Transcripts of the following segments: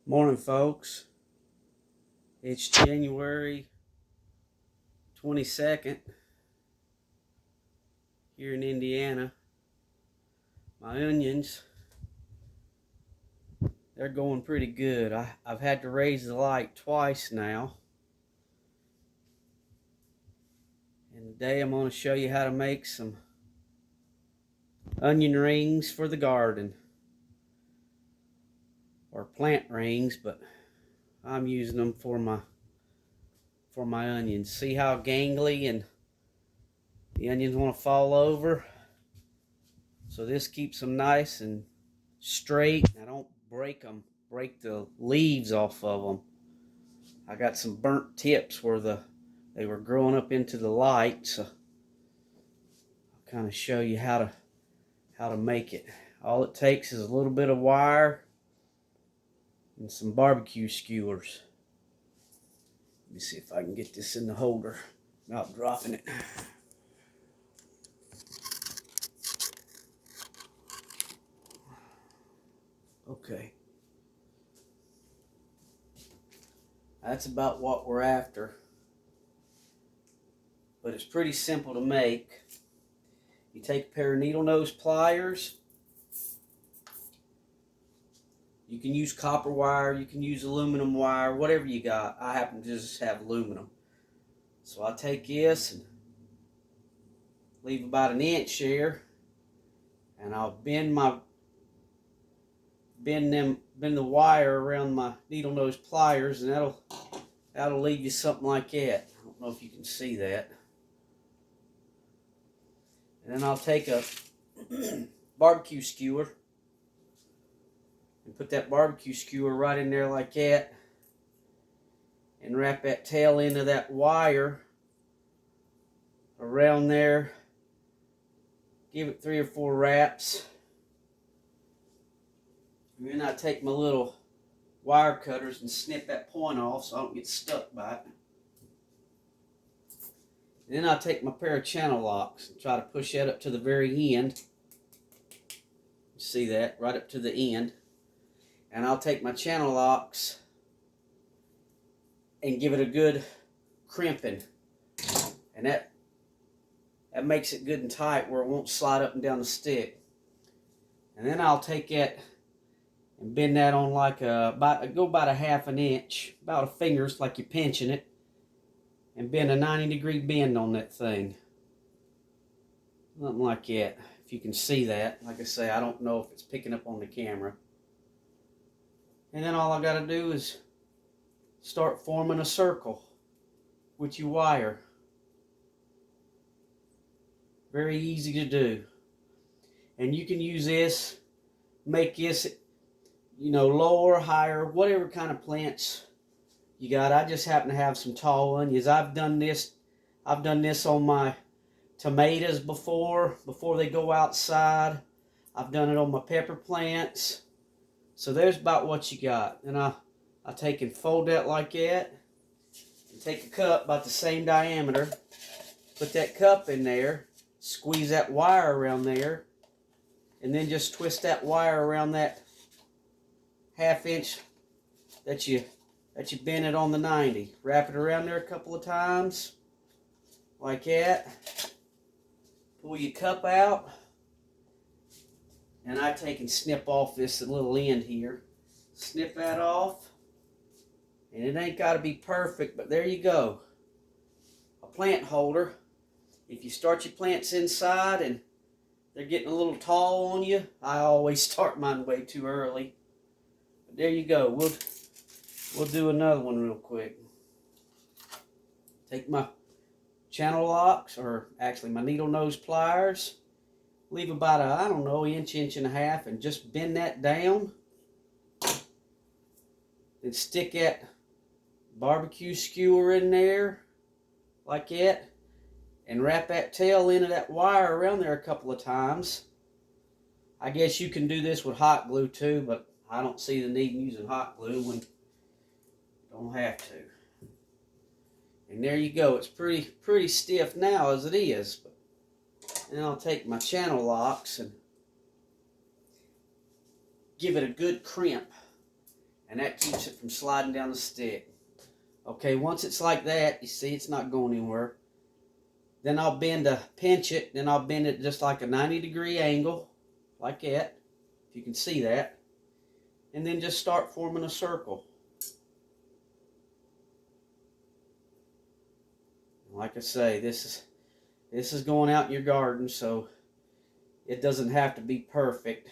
Morning, folks. It's January 22nd here in Indiana. My onions, they're going pretty good. I've had to raise the light twice now. And today I'm going to show you how to make some onion rings for the garden. Or plant rings, but I'm using them for my onions. See how gangly and the onions want to fall over? So this keeps them nice and straight. I don't break the leaves off of them. I got some burnt tips where they were growing up into the light, so I'll kind of show you how to make it. All it takes is a little bit of wire and some barbecue skewers. Let me see if I can get this in the holder without dropping it. Okay. That's about what we're after. But it's pretty simple to make. You take a pair of needle nose pliers. You can use copper wire, you can use aluminum wire, whatever you got. I happen to just have aluminum. So I take this and leave about an inch here, and I'll bend the wire around my needle nose pliers, and that'll leave you something like that. I don't know if you can see that. And then I'll take a barbecue skewer and put that barbecue skewer right in there like that, and wrap that tail end of that wire around there. Give it 3 or 4 wraps. And then I take my little wire cutters and snip that point off so I don't get stuck by it. And then I take my pair of channel locks and try to push that up to the very end. You see that? Right up to the end. And I'll take my channel locks and give it a good crimping. And that makes it good and tight where it won't slide up and down the stick. And then I'll take that and bend that on like about a half an inch, about a finger, it's like you're pinching it, and bend a 90-degree bend on that thing. Something like that, if you can see that. Like I say, I don't know if it's picking up on the camera. And then all I got to do is start forming a circle with your wire. Very easy to do. And you can use this, make this, lower, higher, whatever kind of plants you got. I just happen to have some tall onions. I've done this on my tomatoes before they go outside. I've done it on my pepper plants. So there's about what you got. And I take and fold that like that, and take a cup about the same diameter, put that cup in there, squeeze that wire around there, and then just twist that wire around that half inch that you bend it on the 90. Wrap it around there a couple of times like that. Pull your cup out, and I take and snip off this little end here. Snip that off, and it ain't got to be perfect, but there you go. A plant holder. If you start your plants inside and they're getting a little tall on you, I always start mine way too early. But there you go. We'll do another one real quick. Take my channel locks, or actually my needle nose pliers. Leave about inch and a half, and just bend that down. Then stick that barbecue skewer in there like that, and wrap that tail end of that wire around there a couple of times. I guess you can do this with hot glue too, but I don't see the need in using hot glue when you don't have to. And there you go. It's pretty stiff now as it is. But then I'll take my channel locks and give it a good crimp. and that keeps it from sliding down the stick. Okay, once it's like that, you see it's not going anywhere. Then I'll pinch it, then I'll bend it just like a 90-degree angle, like that, if you can see that. And then just start forming a circle. Like I say, this is going out in your garden, so it doesn't have to be perfect.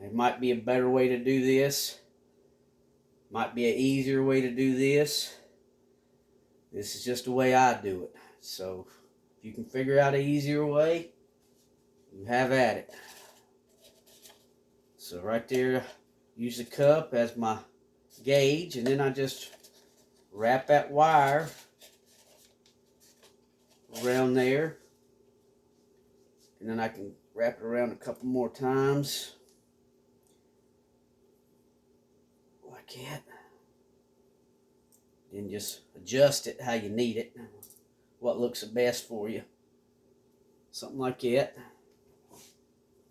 There might be a better way to do this. Might be an easier way to do this. This is just the way I do it. So if you can figure out an easier way, you have at it. So right there, use the cup as my gauge, and then I just wrap that wire around there. And then I can wrap it around a couple more times. Like that. Then just adjust it how you need it. What looks the best for you. Something like that.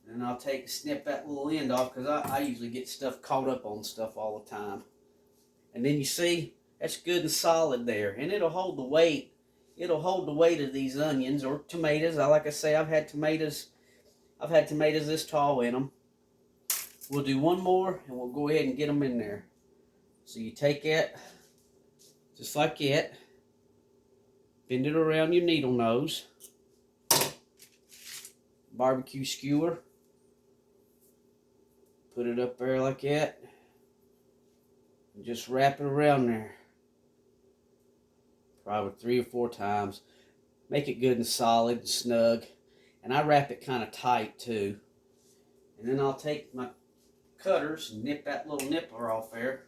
And I'll snip that little end off, because I usually get stuff caught up on stuff all the time. And then you see, that's good and solid there. And it'll hold the weight. It'll hold the weight of these onions or tomatoes. Like I say, I've had tomatoes this tall in them. We'll do one more and we'll go ahead and get them in there. So you take it just like that. Bend it around your needle nose. Barbecue skewer. Put it up there like that. And just wrap it around there. Probably 3 or 4 times. Make it good and solid and snug. And I wrap it kind of tight too. And then I'll take my cutters and nip that little nipper off there.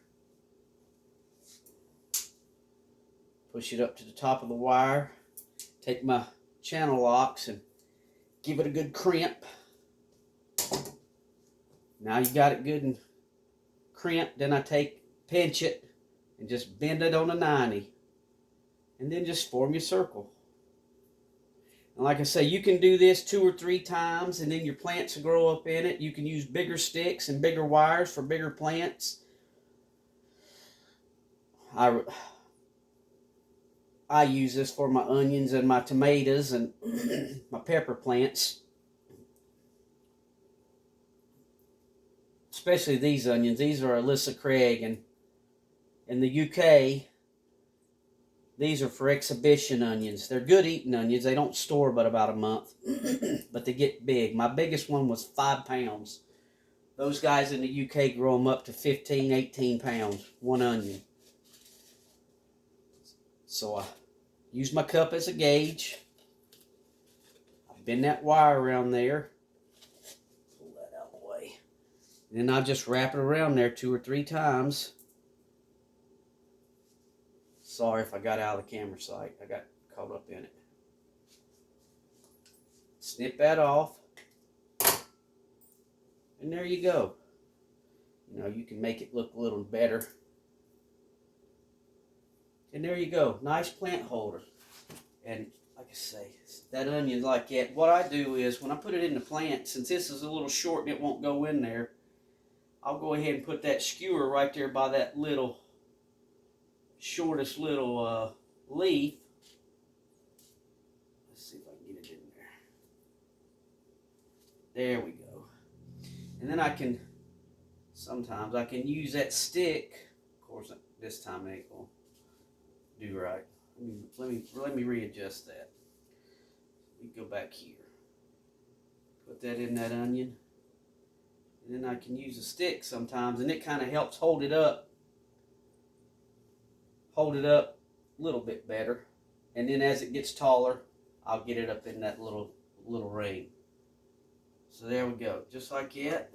Push it up to the top of the wire. Take my channel locks and give it a good crimp. Now you got it good and crimped. Then I pinch it and just bend it on a 90. And then just form your circle. And like I say, you can do this 2 or 3 times, and then your plants will grow up in it. You can use bigger sticks and bigger wires for bigger plants. I use this for my onions and my tomatoes and my pepper plants. Especially these onions. These are Alyssa Craig, and in the UK, these are for exhibition onions. They're good eating onions. They don't store but about a month, but they get big. My biggest one was 5 pounds. Those guys in the UK grow them up to 15, 18 pounds, one onion. So I use my cup as a gauge. I bend that wire around there. Pull that out of the way. And then I'll just wrap it around there 2 or 3 times. Sorry if I got out of the camera sight. I got caught up in it. Snip that off. And there you go. You know, you can make it look a little better. And there you go. Nice plant holder. And like I say, that onion like that. What I do is, when I put it in the plant, since this is a little short and it won't go in there, I'll go ahead and put that skewer right there by that little shortest little leaf. Let's see if I can get it in there. There we go. And then sometimes I can use that stick. Of course, this time it ain't gonna do right. Let me readjust that. Let me go back here. Put that in that onion. And then I can use a stick sometimes, and it kind of helps hold it up a little bit better. And then as it gets taller, I'll get it up in that little ring. So there we go, just like that.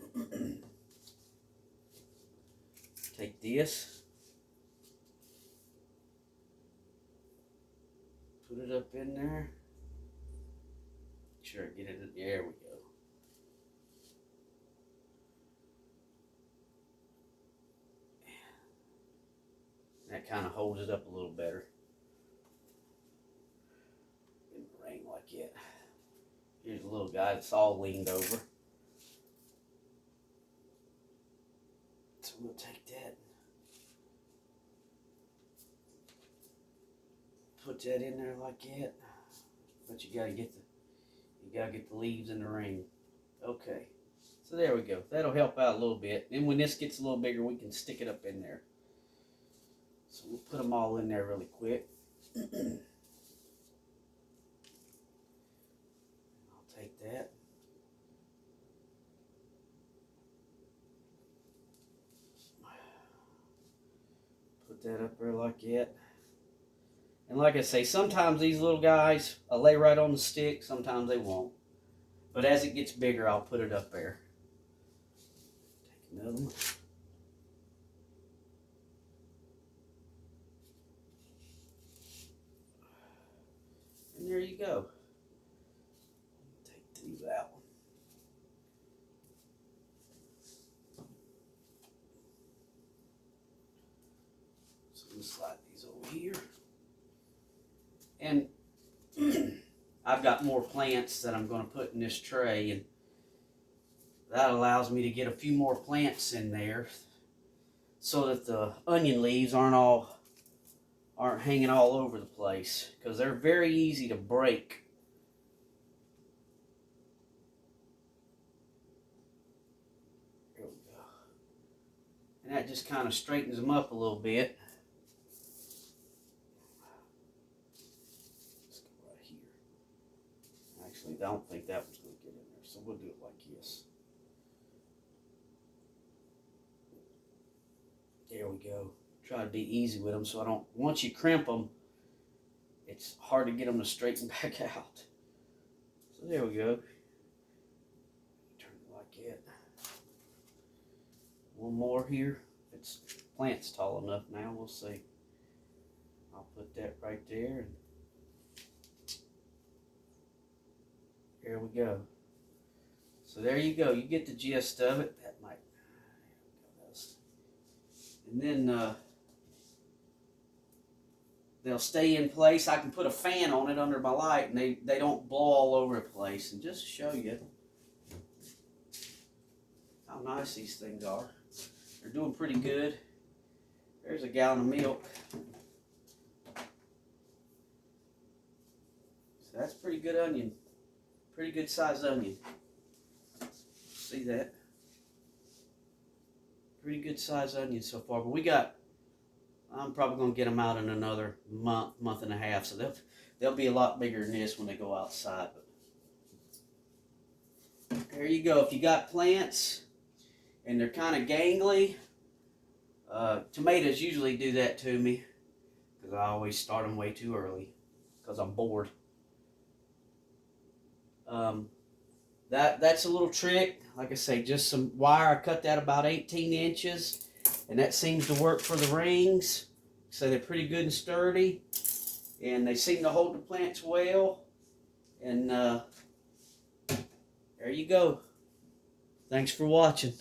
Take this, put it up in there. Make sure I get it in there. We go. That kind of holds it up a little better. In the ring like that. Here's a little guy that's all leaned over. So I'm going to take that, put that in there like that. But you got to get the leaves in the ring. Okay. So there we go. That'll help out a little bit. Then when this gets a little bigger, we can stick it up in there. So we'll put them all in there really quick. I'll take that. Put that up there like that. And like I say, sometimes these little guys will lay right on the stick, sometimes they won't. But as it gets bigger, I'll put it up there. Take another one. And there you go. Take these out. So I'm going to slide these over here. And I've got more plants that I'm going to put in this tray, and that allows me to get a few more plants in there so that the onion leaves aren't hanging all over the place, because they're very easy to break. There we go. And that just kind of straightens them up a little bit. Let's go right here. Actually, I don't think that was going to get in there, so we'll do it like this. There we go. Try to be easy with them, so I don't, once you crimp them, it's hard to get them to straighten back out. So there we go. Turn it like that. One more here. If it's plant's tall enough now, we'll see. I'll put that right there. And there we go. So there you go. You get the gist of it. That might. And then they'll stay in place. I can put a fan on it under my light, and they don't blow all over the place. And just to show you how nice these things are. They're doing pretty good. There's a gallon of milk. So that's pretty good onion. Pretty good sized onion. See that? Pretty good sized onion so far. But I'm probably going to get them out in another month and a half. So they'll be a lot bigger than this when they go outside. But there you go. If you got plants and they're kind of gangly, tomatoes usually do that to me, because I always start them way too early because I'm bored. That's a little trick. Like I say, just some wire. I cut that about 18 inches, and that seems to work for the rings. So they're pretty good and sturdy, and they seem to hold the plants well. And there you go. Thanks for watching.